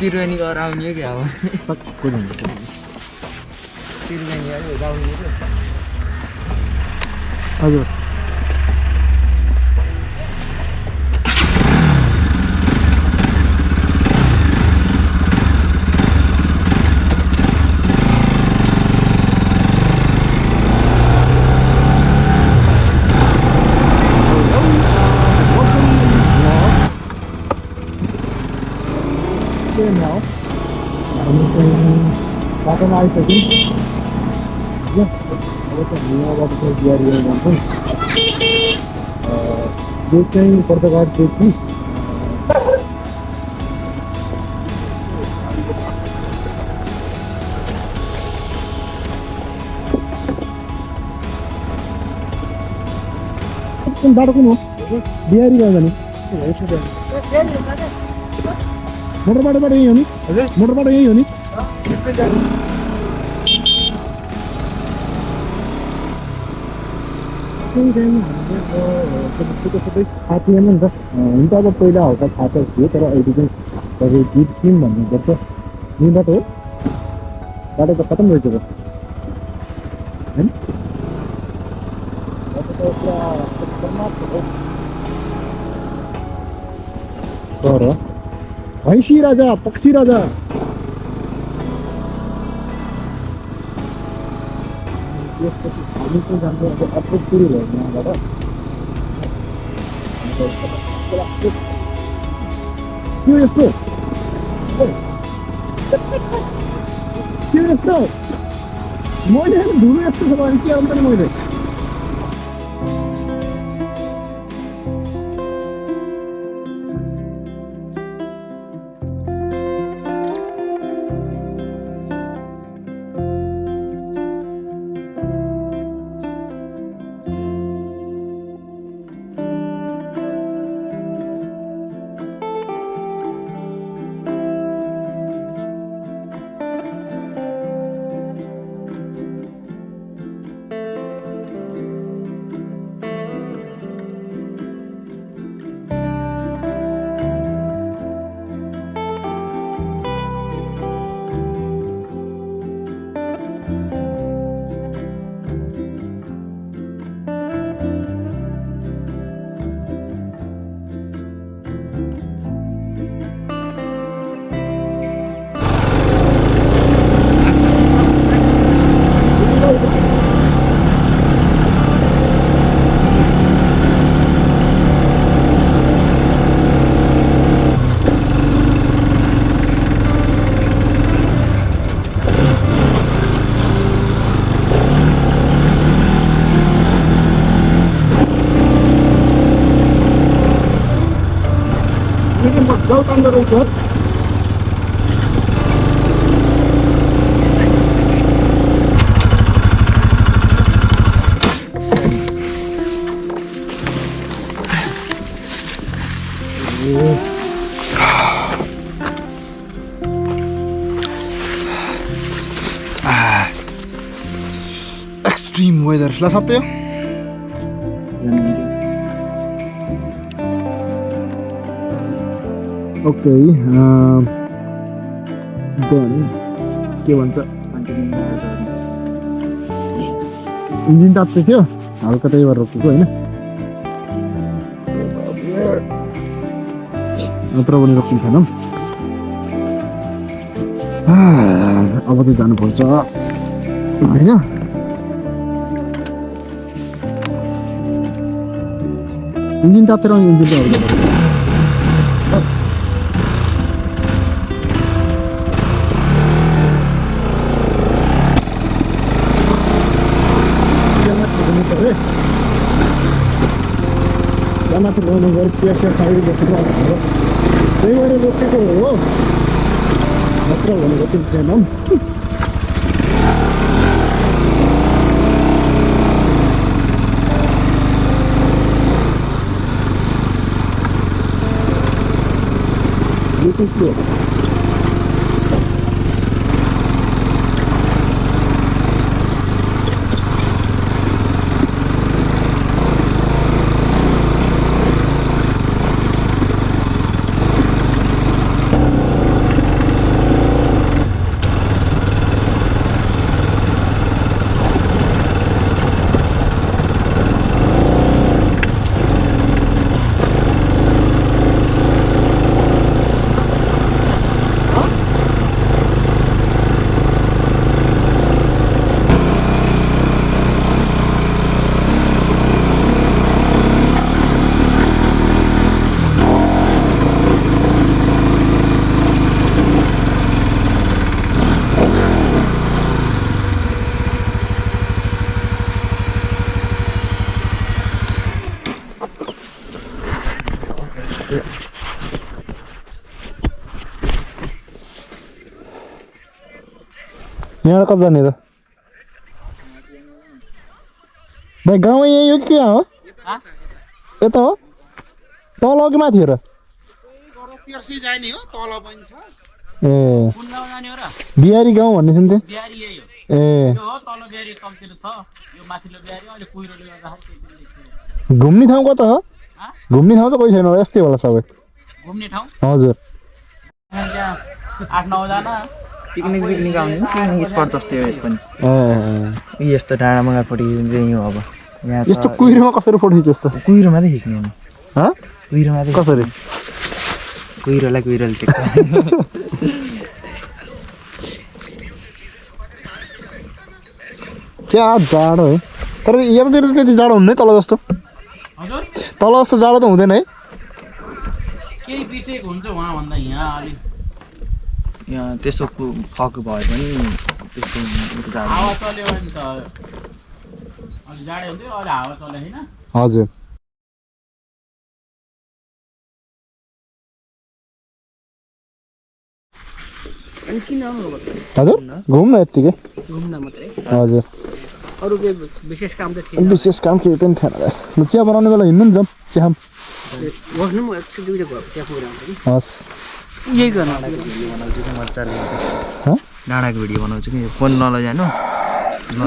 Tirwani orang ni क्या हो? कोई नहीं Tirwani ada orang ni tu. हजुर बाटोमा आइसक्यौँ ल अब चाहिँ हामी अब चाहिँ बिहारिगाउँ जान्छौँ यो चाहिँ बर्दघाटदेखि बाटो कुन हो बिहारिगाउँ जाने मोटर बाटोबाट यही हो नि मोटर बाटो यही हो नि सबै थाहा थिएन नि त हुन त अब पहिला हल्का थाहा त थियो तर अहिले चाहिँ तपाईँ गीत सिम भन्नुपर्छ यही बाटो हो बाटो त खतम रहेछ त होइन तर भैँसी राजा पक्षी राजा त्यसपछि हामी चाहिँ जान्छौँ अब अप्रोच सुरु भयो यहाँबाट के यस्तो के यस्तो मैले धुलो यस्तो छ भने के अन्त नि मैले Welcome to the resort. Extreme weather. La satte? Okay, then के भन्छ इन्जिन तात्दै थियो हल्का त्यही भएर रोकेको होइन नत्र पनि रोकिन्थेन अब चाहिँ जानुपर्छ होइन इन्जिन तातेर इन्जिन त मात्र गाउँमा गएर प्यासा खाएर बसेको त्यही भएर रोकेको हो नत्र भनेको त्यो थिएन यहाँबाट कता जाने त भाइ गाउँ यही हो कि हो यता हो तल कि माथि हो र ए बिहारीगाउँ भन्ने सुन्थेँ ए घुम्ने ठाउँ कता हो घुम्ने ठाउँ त कोही छैन यस्तै होला सबै घुम्ने ठाउँ हजुर 8-9 जना पिकनिक आउने पिकनिक स्पट जस्तै हो पनि यस्तो डाँडा मगापट्टि चाहिँ यो अब यहाँ यस्तो कुहिरोमा कसरी फोटो खिच्छ यस्तो कुहिरोमा चाहिँ खिच्ने नि ह कुहिरोमा चाहिँ कसरी कुहिरोलाई कुहिरोले चेक्छ क्या जाडो है तर यतातिर त्यति जाडो हुन्न है तल जस्तो हजुर तल जस्तो जाडो त हुँदैन है केही बिसेको हुन्छ वहाँ भन्दा यहाँ अलि यहाँ त्यसो फक भए पनि त्यस्तो हावा चल्यो भने त अलि जाडो हुन्थ्यो अहिले हावा चल्यो हैन हजुर अनि किन आउनु भएको हजुर घुम्न यत्तिकै घुम्न मात्रै हजुर अरू केही विशेष काम त थिएन विशेष काम केही पनि थिएन ल चिया बनाउने बेला हिँड्नु नि जाउँ चिया बस्नु म एकचोटि दुईटा घर त्यहाँ पुगेर आउँछु कि हस् यही गर्न भिडियो बनाउँछु कि मजाले ह डाँडाको भिडियो बनाउँछु कि फोन नलैजानु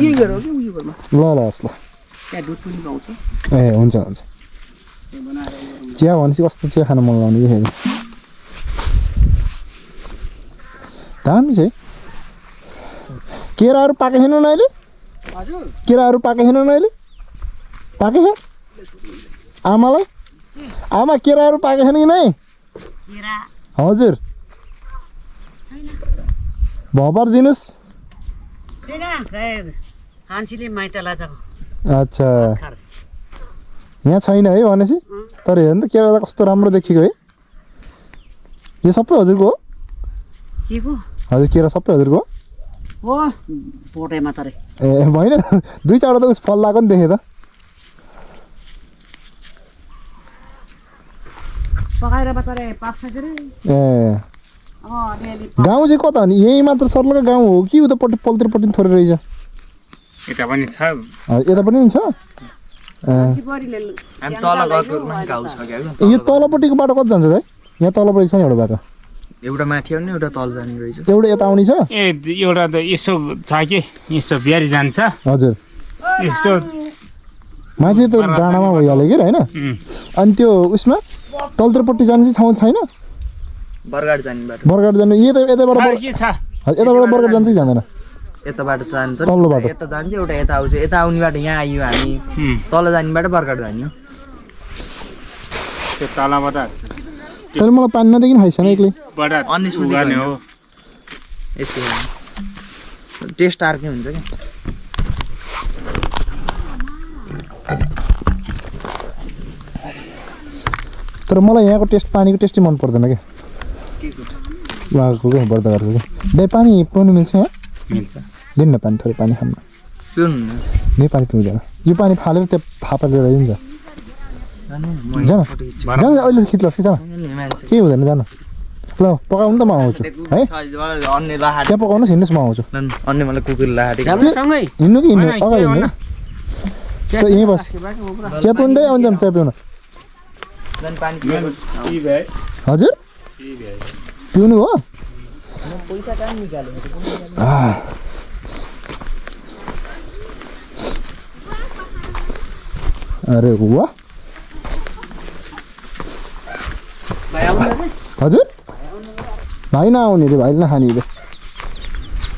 यही गर कि उयो गर्न ल ल हस् ल त्यहाँ दुध पनि पाउँछ ए हुन्छ हुन्छ चिया भनेपछि कस्तो चिया खान मन लाउने कि दामी छ है केराहरू पाके छैन न अहिले हजुर केराहरू पाके छैन न अहिले पाके छ आमालाई आमा केराहरू पाके छैन कि नै केरा हजुर भपर दिनुहोस् छैन कान्छीले माइत लान्छ अच्छा यहाँ छैन है भनेपछि तर हेर्नु त केरा त कस्तो राम्रो देखिएको है यो सबै हजुरको हो के को हजुर केरा सबै हजुरको हो पोटेमा तरे ए होइन दुई चारवटा त उस फल लगाएको नि देखेँ त पकाएर तरे पाक्छ के रे ए अलिअलि गाउँ चाहिँ कता हो नि यही मात्र सर्लको गाउँ हो कि उतापट्टि पल्तिरपट्टि थोरै रहेछ यता पनि छ यता पनि छ बढीले हामी तल गएकोमा गाउँ छ क्या यो तलपट्टिको बाटो कति जान्छ दाइ यहाँ तलपट्टि छ नि एउटा बाटो एउटा माथि आउने एउटा तल जाने रहेछ एउटा यता आउने छ ए एउटा त यसो छ कि यसो बिहारी जान्छ हजुर यस्तो माथि त डाँडामा भइहाल्यो कि होइन अनि त्यो उसमा तलतिरपट्टि जाने चाहिँ ठाउँ छैन बरगाड जाने बाटो बरगाड जाने यताबाट के छ यताबाट बरगाड जान्छ कि जाँदैन यता बाटो जान्छ तल्लो बाटो यता जान्छ एउटा यता आउँछ यता आउने बाटो यहाँ आइयो हामी तल जाने बाटो बरगाड जाने हो त्यो तलबाट तर मलाई पानी नदेखि खाइसकेन एक्लै अन्य सुगाने हो यस्तो टेस्ट अर्कै हुन्छ क्या तर मलाई यहाँको टेस्ट पानीको टेस्टै मन पर्दैन क्या उहाँको क्या बर्दाघाटको क्या दाइ पानी पिउनु मिल्छ यहाँ मिल्छ दिन न पानी थोरै पानी खान्न पिउनु नै पानी पिउँदैन यो पानी फालेर त्यो फापर लिएर आइन्छ जान जान अहिले खिच्लोस् कि जान केही हुँदैन जान ल पकाउनु त म आउँछु है अन्य लाहाट त्यहाँ पकाउनुहोस् हिँड्नुहोस् म आउँछु अन्य मलाई कुकुर लाहाट सँगै हिँड्नु कि हिँड्नु अगाडि हिँड्नु यहीँ बस चिया पिउनु चाहिँ आउँछ चिया पिउनु हजुर पिउनु हो अरे वाह हजुर भाइ नआउने रे भाइले नखाने रे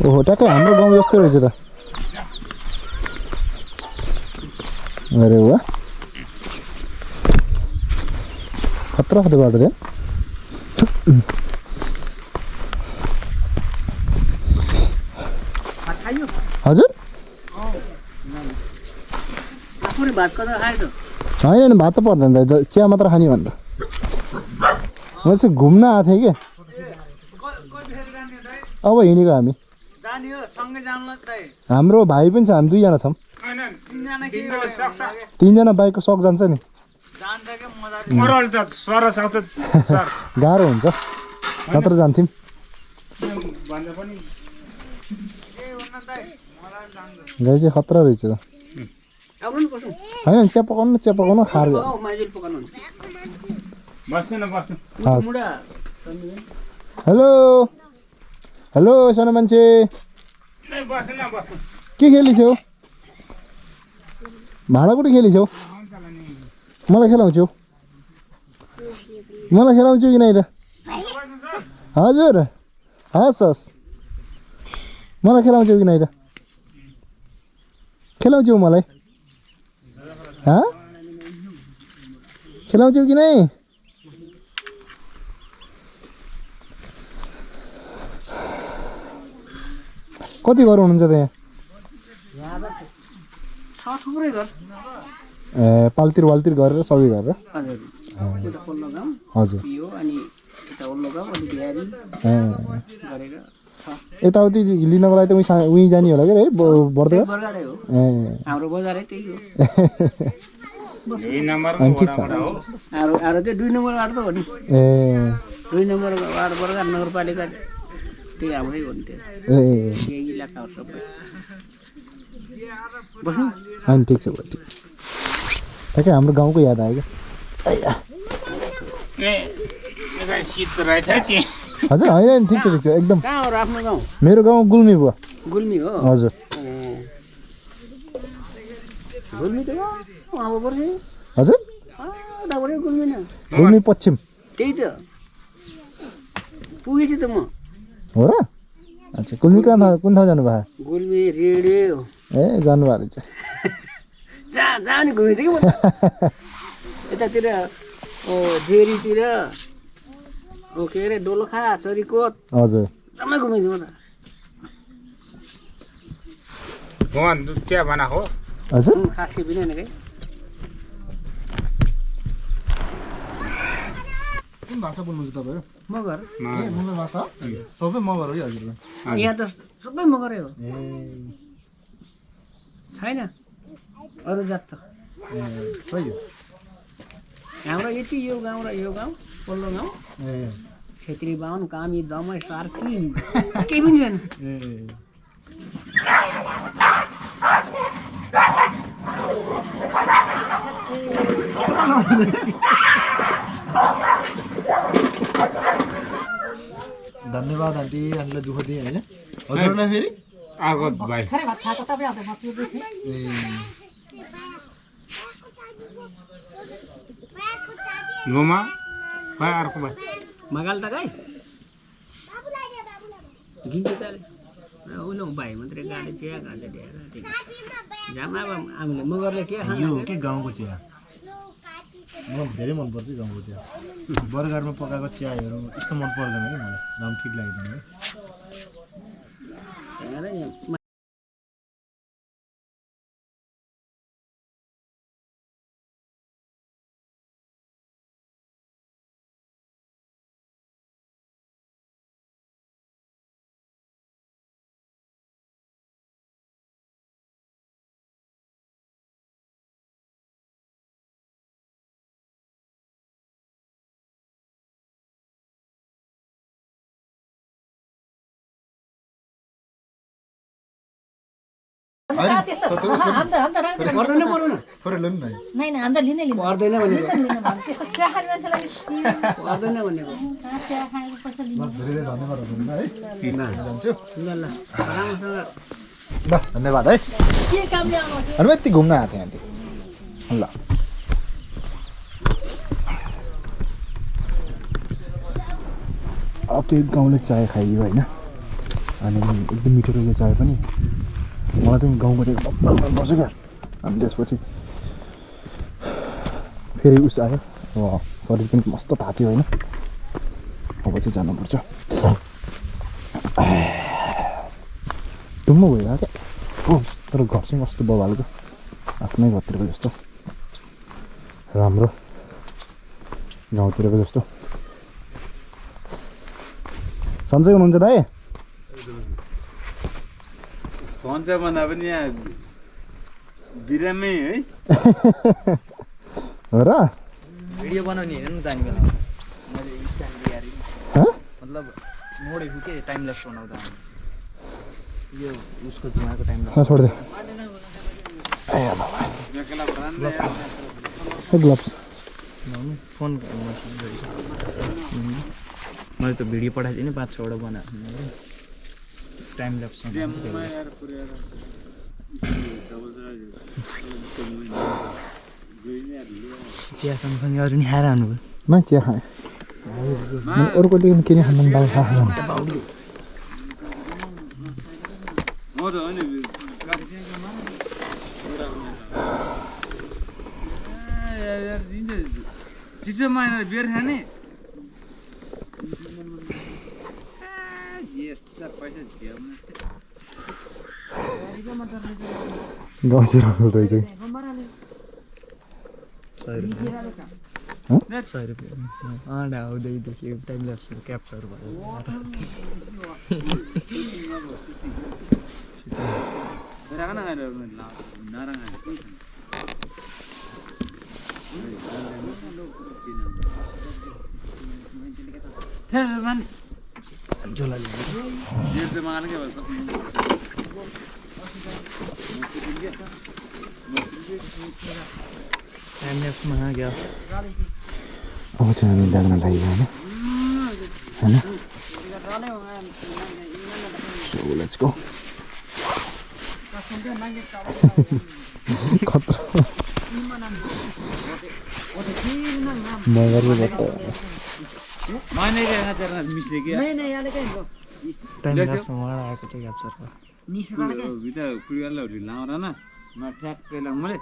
ओहो ट्याक्कै हाम्रो गाउँ जस्तै रहेछ त अरे वाह खतरा खतरा बाटो रे हजुर होइन भात त पर्दैन त चिया मात्र खाने भन्दा म चाहिँ घुम्न आएको थिएँ कि अब हिँडेको हामी हाम्रो भाइ पनि छ हामी दुईजना छौँ 3जना बाइकको सक जान्छ नि परल त सर सक्छ सर गाह्रो हुन्छ नत्र जान्थ्यौँ भन्दा पनि गाई चाहिँ खतरा रहेछ त होइन चिया पकाउनु खार बस्नु न बस्नु हेलो हेलो सानो मान्छे बस्नु न बस्नु के खेलिछौ भाँडाकुटी खेलिछौ मलाई खेलाउँछौ कि नै त हजुर हस् मलाई खेलाउँछौ कि नै त खेलाउँछौ मलाई खेलाउँछौ कि नै कति घर हुनुहुन्छ त यहाँ ए पालतिर वालतिर गरेर सबै गरेर हजुर यताउति लिनको लागि त उहीँ जाने होला कि है बर्दघाट ए हाम्रो बजार त्यही हो यही नम्बरको वडाबाट हो आरो चाहिँ 2 नम्बर वार्ड त हो नि ए 2 नम्बर वार्ड बर्दघाट नगरपालिका त्यही हाम्रै हो नि त्यो ए यही इलाका हो सबै बस्नु होइन ठिक छ भयो ठ्याक्कै हाम्रो गाउँको याद आयो क्या शीत रहेछ त्यो हजुर होइन ठिक छ एकदम कहाँ हो आफ्नो गाउँ मेरो गाउँ गुल्मी भयो गुल्मी हो हजुर गुल्मी त अब पर्छ हजुर दाबरे गुल्मी न गुल्मी पश्चिम त्यही त पुगेछु त म हो र अच्छा गुल्मी कुन ठाउँ जानुभयो गुल्मी रेडियो ए जानुभयो रहेछ जहाँ नि घुमेको छु कि म यतातिर जेरीतिर के अरे दोलखा चरीकोट हजुर जम्मै घुमेको छु म त वहाँ चिया बना हो हजुर खास केही पनि होइन कि कुन भाषा बोल्नुहुन्छ तपाईँहरू मगर मगर भाषा सबै मगर हो कि हजुरलाई यहाँ त सबै मगरै हो छैन अरू जात त सही हो हाम्रो यति यो गाउँ र यो गाउँ पल्लो गाउँ छेत्री बाहुन कामी दमाई सार्की केही पनि छैन धन्यवाद आन्टी हामीलाई दुःख दिए होइन हजुरलाई फेरि आगो भाइ गोमा भाइ अर्को भाइ मगाल त गाई गिन्छ त उलो भाइ मात्रै गाडी चिया खान्छ जामा अब हामीले मगरले चिया यो हो कि गाउँको चिया मलाई धेरै मनपर्छ गाउँको चिया बर्दघाटमा पकाएको चियाहरू यस्तो मन पर्दैन कि मलाई नाम ठिक लाग्दैन है धन्यवाद है हामी यति घुम्न आएको थिएँ आन्टी ल अब त्यो गाउँले चाय खाइयो होइन अनि एकदम मिठो रहेछ चाय पनि मलाई चाहिँ गाउँको चाहिँ बब्बल मनपर्छ क्या अनि त्यसपछि फेरि उस आयो शरीर पनि मस्त तात्यो होइन अब चाहिँ जानुपर्छ टुम्म भइरहेको क्या हो तर घर चाहिँ कस्तो बबालको आफ्नै घरतिरको जस्तो राम्रो गाउँतिरको जस्तो सन्चै हुनुहुन्छ दाइ सन्च भन्दा पनि यहाँ बिरामै है हो र भिडियो बनाउने होइन नि जाने बेला मैले स्ट्यान्ड ल्याएर मतलब मोडेको के टाइम ल्याप्स बनाउँदा यो उसको धुवाको टाइम ल्याप्स छोड दे ग्लोभ्स फोन मैले त भिडियो पठाइदिएँ नि 5-6वटा बनाएको टाइम ल्याप्स चिया सँगसँगै अरू नि खाएर आउनुभयो मैं चिया खाएँ अरूको देखि किन खानु बाउ खाएँ चिसो महिना बियर खाने गाउँतिर रहेछ 100 रुपियाँ आउँदैदेखि टाइम ल्याप्स क्याप्चर भयो झोला टाइम ल्याप्समा गयो अब चाहिँ हामी लाग्न लागेको होइन So let's go खतरा मगरले बता मैंने क्या तेरा मिस्टेक किया टाइम ल्याप्समा आएको चाहिँ क्याप्चर भयो बिता कुरियाले लाउरा न म ठ्याक्कै लाउँ मैले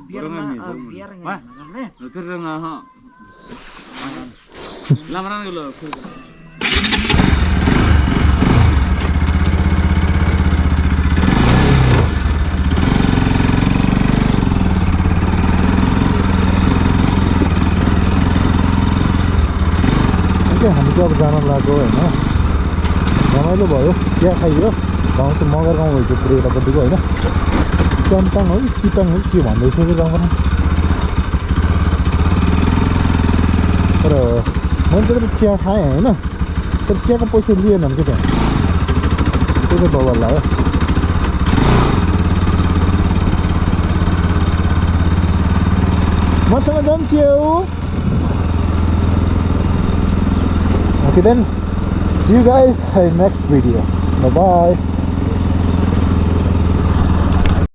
बियरमा मिल्छ तर लामरा न लो हामी चाहिँ अब जान लाग्यो होइन रमाइलो भयो चिया खाइयो गाउँ चाहिँ मगर गाउँ भइसक्यो पुरै यतापट्टिको होइन च्याम्पाङ हो कि चिपाङ हो के भन्दै थियो कि गाउँमा तर मैले त चिया खाएँ होइन तर चियाको पैसा लिएन कि त्यहाँ त्यो चाहिँ बबाल लाग्यो मसँग जाऊँ च्याउ Okay then, see you guys in next video. Bye bye.